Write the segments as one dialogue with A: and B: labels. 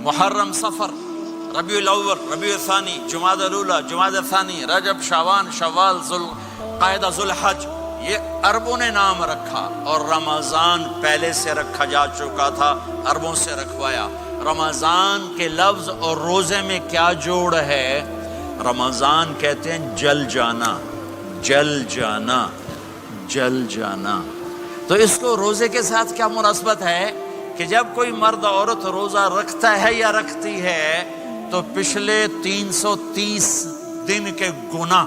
A: محرم صفر ربیع الاول ربیع الثانی جمادی الاولی جمادی الثانی رجب شعبان شوال ذوالقعدہ ذوالحج، یہ عربوں نے نام رکھا، اور رمضان پہلے سے رکھا جا چکا تھا، عربوں سے رکھوایا۔ رمضان کے لفظ اور روزے میں کیا جوڑ ہے؟ رمضان کہتے ہیں جل جانا، جل جانا، جل جانا۔ تو اس کو روزے کے ساتھ کیا مناسبت ہے کہ جب کوئی مرد عورت روزہ رکھتا ہے یا رکھتی ہے تو پچھلے 330 دن کے گناہ،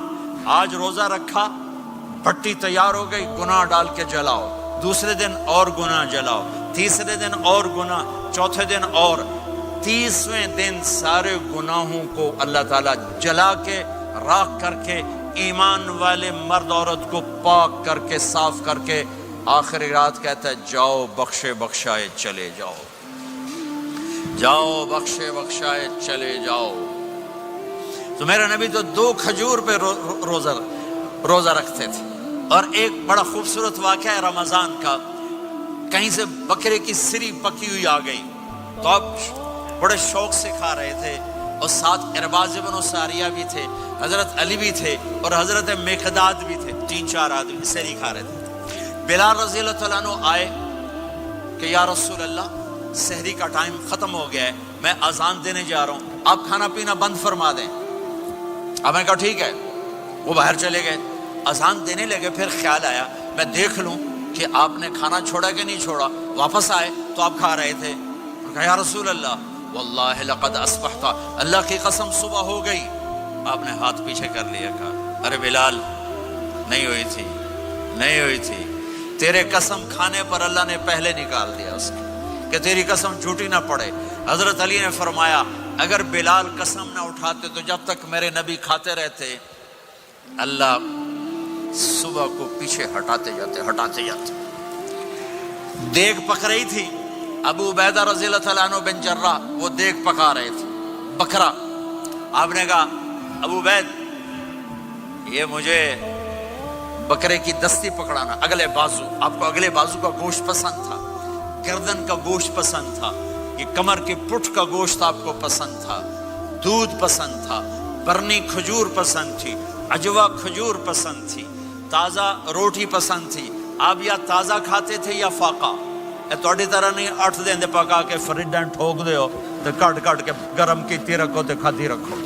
A: آج روزہ رکھا، بھٹی تیار ہو گئی، گناہ ڈال کے جلاؤ، دوسرے دن اور گناہ جلاؤ، تیسرے دن اور گناہ، چوتھے دن اور، 30ویں دن سارے گناہوں کو اللہ تعالیٰ جلا کے راکھ کر کے ایمان والے مرد عورت کو پاک کر کے صاف کر کے آخری رات کہتا ہے جاؤ بخشے بخشائے چلے جاؤ، جاؤ بخشے بخشائے چلے جاؤ۔ تو میرا نبی تو 2 کھجور پہ روزہ رکھتے تھے۔ اور ایک بڑا خوبصورت واقعہ ہے رمضان کا، کہیں سے بکرے کی سری پکی ہوئی آ گئی تو آپ بڑے شوق سے کھا رہے تھے، اور ساتھ ارباز بن ساریہ بھی تھے، حضرت علی بھی تھے، اور حضرت مقداد بھی تھے، 3-4 آدمی سری کھا رہے تھے۔ بلال رضی اللہ تعالیٰ عنہ آئے کہ یا رسول اللہ سحری کا ٹائم ختم ہو گیا ہے، میں اذان دینے جا رہا ہوں، آپ کھانا پینا بند فرما دیں۔ اب میں کہا ٹھیک ہے، وہ باہر چلے گئے، اذان دینے لگے، پھر خیال آیا میں دیکھ لوں کہ آپ نے کھانا چھوڑا کہ نہیں چھوڑا، واپس آئے تو آپ کھا رہے تھے۔ کہا یا رسول اللہ واللہ لقد اصبحت، اللہ کی قسم صبح ہو گئی۔ آپ نے ہاتھ پیچھے کر لیا، کہا ارے بلال نہیں ہوئی تھی، نہیں ہوئی تھی، تیرے قسم کھانے پر اللہ نے پہلے نکال دیا اس کی کہ تیری قسم جھوٹی نہ پڑے۔ حضرت علی نے فرمایا اگر بلال قسم نہ اٹھاتے تو جب تک میرے نبی کھاتے رہتے اللہ صبح کو پیچھے ہٹاتے جاتے۔ دیگ پک رہی تھی، ابو عبیدہ رضی اللہ تعالیٰ عنہ بن جراح وہ دیگ پکا رہے تھے، بکرا۔ آپ نے کہا ابو عبید یہ مجھے بکرے کی دستی پکڑانا، اگلے بازو، آپ کو اگلے بازو کا گوشت پسند تھا، گردن کا گوشت پسند تھا، یہ کمر کے پٹھ کا گوشت آپ کو پسند تھا، دودھ پسند تھا، برنی کھجور پسند تھی، عجوا کھجور پسند تھی، تازہ روٹی پسند تھی۔ آپ یا تازہ کھاتے تھے یا فاقہ، توڑی طرح نہیں 8 دن دے پکا کے فریڈاں ٹھوک دے ہو تو کٹ کے گرم کیتی رکھو تو کھاتی رکھو،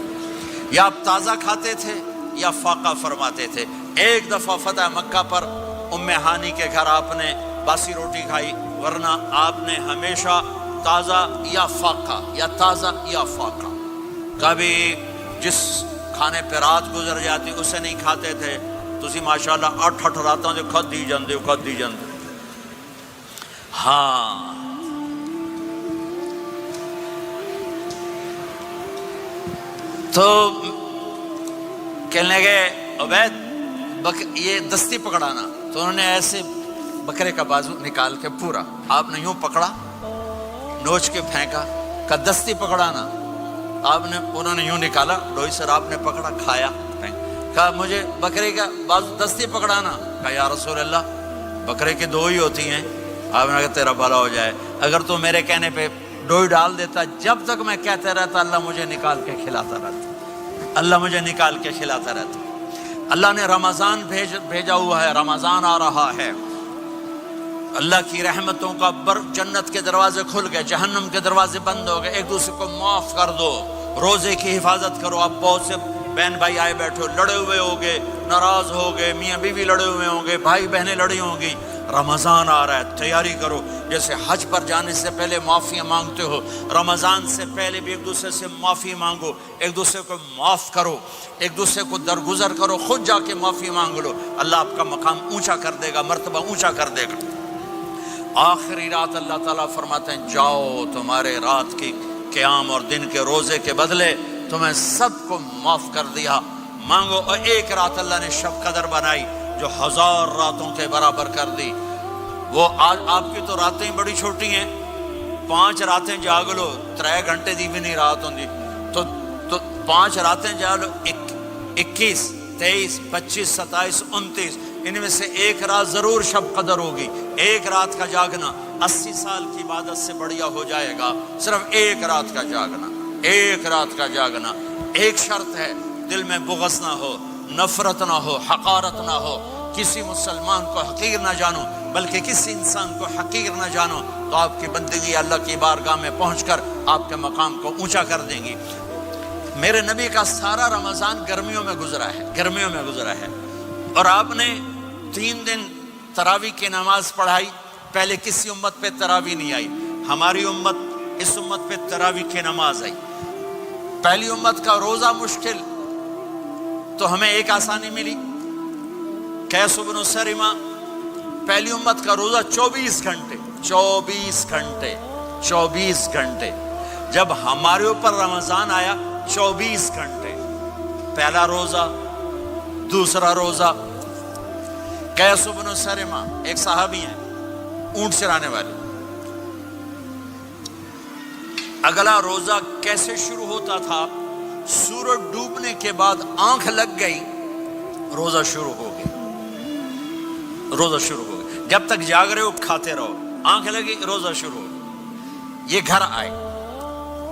A: یا آپ تازہ کھاتے تھے یا فاقہ فرماتے تھے۔ ایک دفعہ فتح مکہ پر ام ہانی کے گھر آپ نے باسی روٹی کھائی، ورنہ آپ نے ہمیشہ تازہ یا فاقہ یا تازہ یا فاقہ، کبھی جس کھانے پہ رات گزر جاتی اسے نہیں کھاتے تھے۔ تسی ماشاءاللہ 8 راتوں سے کھدی جاندے ہو۔ ہاں تو کہنے لگے عبید یہ دستی پکڑانا، تو انہوں نے ایسے بکرے کا بازو نکال کے پورا آپ نے یوں پکڑا، نوچ کے پھینکا، کہ دستی پکڑانا، انہوں نے یوں نکالا ڈوئی سر، آپ نے پکڑا کھایا، کہا مجھے بکرے کا بازو دستی پکڑانا، کہا یا رسول اللہ بکرے کی 2 ہی ہوتی ہیں۔ آپ نے کہا تیرا بھلا ہو جائے، اگر تو میرے کہنے پہ ڈوئی ڈال دیتا، جب تک میں کہتے رہتا اللہ مجھے نکال کے کھلاتا رہتا، اللہ مجھے نکال کے کھلاتا رہتا۔ اللہ نے رمضان بھیجا ہوا ہے، رمضان آ رہا ہے، اللہ کی رحمتوں کا جنت کے دروازے کھل گئے، جہنم کے دروازے بند ہو گئے، ایک دوسرے کو معاف کر دو، روزے کی حفاظت کرو۔ آپ بہت سے بہن بھائی آئے بیٹھو، لڑے ہوئے ہوگے، ناراض ہو گئے، میاں بیوی لڑے ہوئے ہوں گے، بھائی بہنیں لڑی ہوں گی، رمضان آ رہا ہے، تیاری کرو۔ جیسے حج پر جانے سے پہلے معافیاں مانگتے ہو، رمضان سے پہلے بھی ایک دوسرے سے معافی مانگو، ایک دوسرے کو معاف کرو، ایک دوسرے کو درگزر کرو، خود جا کے معافی مانگ لو، اللہ آپ کا مقام اونچا کر دے گا، مرتبہ اونچا کر دے گا۔ آخری رات اللہ تعالیٰ فرماتے ہیں جاؤ، تمہارے رات کی قیام اور دن کے روزے کے بدلے تمہیں سب کو معاف کر دیا، مانگو۔ اور ایک رات اللہ نے شب قدر بنائی جو 1000 راتوں کے برابر کر دی۔ وہ آج آپ کی تو راتیں بڑی چھوٹی ہیں، 5 راتیں جاگ لو، 3 گھنٹے دی بھی نہیں رات ہوندی، تو 5 راتیں جاگ لو، 21 23 25 27 29، ان میں سے ایک رات ضرور شب قدر ہوگی۔ ایک رات کا جاگنا 80 سال کی عبادت سے بڑھیا ہو جائے گا صرف ایک رات کا جاگنا، ایک رات کا جاگنا۔ ایک شرط ہے، دل میں بغض نہ ہو، نفرت نہ ہو، حقارت نہ ہو، کسی مسلمان کو حقیر نہ جانو، بلکہ کسی انسان کو حقیر نہ جانو، تو آپ کی بندگی اللہ کی بارگاہ میں پہنچ کر آپ کے مقام کو اونچا کر دیں گی۔ میرے نبی کا سارا رمضان گرمیوں میں گزرا ہے، گرمیوں میں گزرا ہے، اور آپ نے 3 دن تراویح کی نماز پڑھائی۔ پہلے کسی امت پہ تراویح نہیں آئی، ہماری امت، اس امت پہ تراویح کی نماز آئی۔ پہلی امت کا روزہ مشکل، تو ہمیں ایک آسانی ملی، قیس بن سرمہ، پہلی امت کا روزہ 24 گھنٹے، 24 گھنٹے، 24 گھنٹے۔ جب ہمارے اوپر رمضان آیا 24 گھنٹے، پہلا روزہ، دوسرا روزہ۔ قیس بن سرمہ ایک صحابی ہیں، اونٹ چرانے والے۔ اگلا روزہ کیسے شروع ہوتا تھا؟ سورج ڈوبنے کے بعد آنکھ لگ گئی، روزہ شروع ہو گیا، روزہ شروع ہو گیا۔ جب تک جاگ رہے ہو کھاتے رہو، آنکھ لگی روزہ شروع ہو گیا۔ یہ گھر آئے،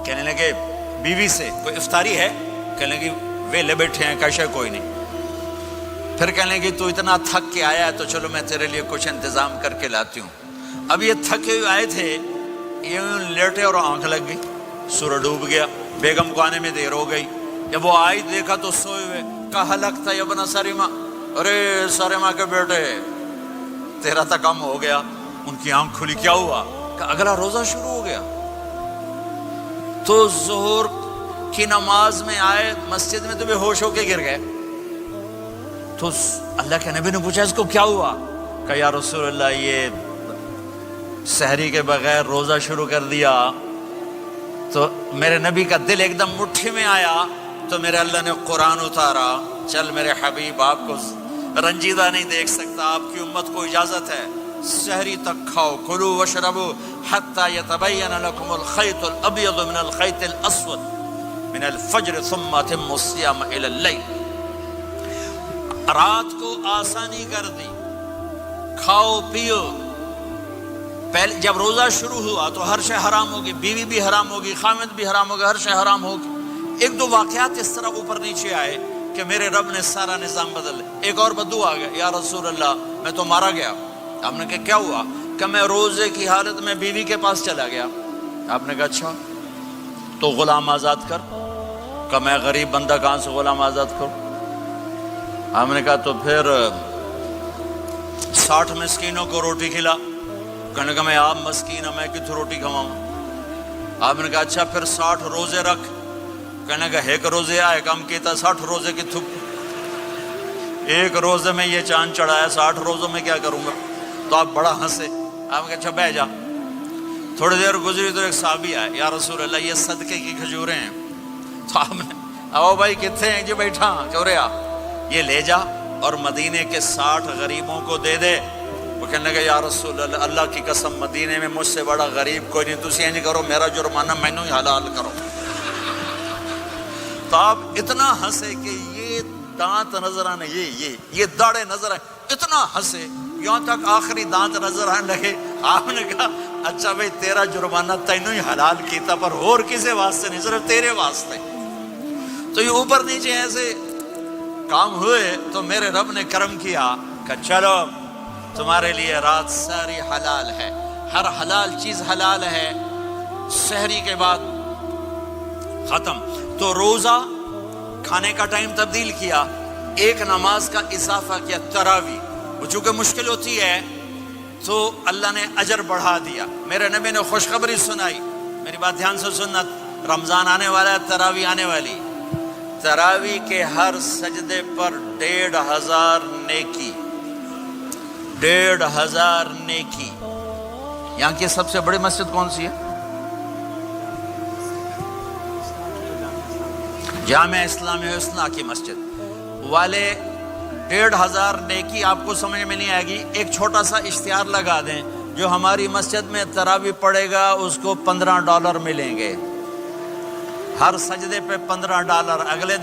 A: کہنے لگے بیوی سے، کوئی افطاری ہے؟ کہنے لگے ویلے بیٹھے ہیں، کیسے کوئی نہیں۔ پھر کہنے لگے تو اتنا تھک کے آیا ہے تو چلو میں تیرے لیے کچھ انتظام کر کے لاتی ہوں۔ اب یہ تھکے ہوئے آئے تھے، یہ لیٹے اور آنکھ لگ گئی، سورج ڈوب گیا، بیگم کو آنے میں دیر ہو گئی۔ جب وہ آئی دیکھا تو سوئے ہوئے، کہا لگتا ہے ابن سرمہ، ارے سرمہ کے بیٹے تیرا تو کم ہو گیا۔ ان کی آنکھ کھلی، کیا ہوا؟ کہ اگلا روزہ شروع ہو گیا۔ تو ظہر کی نماز میں آئے مسجد میں تو بے ہوش ہو کے گر گئے۔ تو اللہ کے نبی نے پوچھا اس کو کیا ہوا؟ کہ یا رسول اللہ یہ سحری کے بغیر روزہ شروع کر دیا۔ تو میرے نبی کا دل ایک دم مٹھی میں آیا، تو میرے اللہ نے قرآن اتارا، چل میرے حبیب آپ کو رنجیدہ نہیں دیکھ سکتا، آپ کی امت کو اجازت ہے، سحری تک کھاؤ، کلوا واشربوا حتی یتبین لکم الخیط الابیض من الخیط الاسود من الفجر ثم اتموا الصیام الی اللیل۔ رات کو آسانی کر دی، کھاؤ پیو۔ پہلے جب روزہ شروع ہوا تو ہر شے حرام ہوگی، بیوی بھی حرام ہوگی، خامد بھی حرام ہوگا، ہر شے حرام ہوگی۔ ایک دو واقعات اس طرح اوپر نیچے آئے کہ میرے رب نے سارا نظام بدل دیا۔ ایک اور بدو آ گیا، یا رسول اللہ میں تو مارا گیا۔ آپ نے کہا کیا ہوا؟ کہ میں روزے کی حالت میں بیوی کے پاس چلا گیا۔ آپ نے کہا اچھا تو غلام آزاد کر۔ کہ میں غریب بندہ کہاں سے غلام آزاد کروں؟ آپ نے کہا تو پھر 60 مسکینوں کو روٹی کھلا۔ کہنے کا میں آپ مسکین ہوں، میں کتوں روٹی کھواؤں؟ آپ نے کہا اچھا پھر 60 روزے رکھ۔ کہنے کا ایک روزے آئے کم کیتا، 60 روزے کی تھک، ایک روزے میں یہ چاند چڑھایا، 60 روزوں میں کیا کروں گا؟ تو آپ بڑا ہنسے۔ آپ نے کہا اچھا بیٹھ جا۔ تھوڑی دیر گزری تو ایک صحابی آئے، یا رسول اللہ یہ صدقے کی کھجوریں ہیں۔ تو آپ نے آؤ بھائی کتنے ہیں؟ جی بیٹھا چوریا، یہ لے جا اور مدینے کے 60 غریبوں کو دے دے۔ وہ کہنے لگا یا رسول اللہ اللہ کی قسم مدینے میں مجھ سے بڑا غریب کوئی نہیں، تسی یہ نہیں کرو، میرا جرمانہ مینوں ہی حلال کرو۔ تو آپ اتنا ہنسے کہ یہ دانت نظر آنے، یہ داڑے نظر آئے، اتنا ہنسے یہاں تک آخری دانت نظر آنے لگے۔ آپ نے کہا اچھا بھائی تیرا جرمانہ تینوں ہی حلال کیتا، پر اور کسی واسطے نہیں، صرف تیرے واسطے۔ تو یہ اوپر نیچے ایسے کام ہوئے تو میرے رب نے کرم کیا کہ چلو تمہارے لیے رات ساری حلال ہے، ہر حلال چیز حلال ہے۔ سحری کے بعد ختم، تو روزہ کھانے کا ٹائم تبدیل کیا، ایک نماز کا اضافہ کیا، تراویح۔ وہ چونکہ مشکل ہوتی ہے تو اللہ نے اجر بڑھا دیا۔ میرے نبی نے خوشخبری سنائی، میری بات دھیان سے سننا، رمضان آنے والا ہے، تراویح آنے والی۔ تراویح کے ہر سجدے پر 1500 نیکی، 1500 نیکی۔ یہاں کی سب سے بڑی مسجد کون سی ہے؟ جامع اسلامی حسنہ کی مسجد والے 1500 نیکی آپ کو سمجھ میں نہیں آئے گی۔ ایک چھوٹا سا اشتہار لگا دیں، جو ہماری مسجد میں تراویح پڑھے گا اس کو $15 ملیں گے، ہر سجدے پہ $15۔ اگلے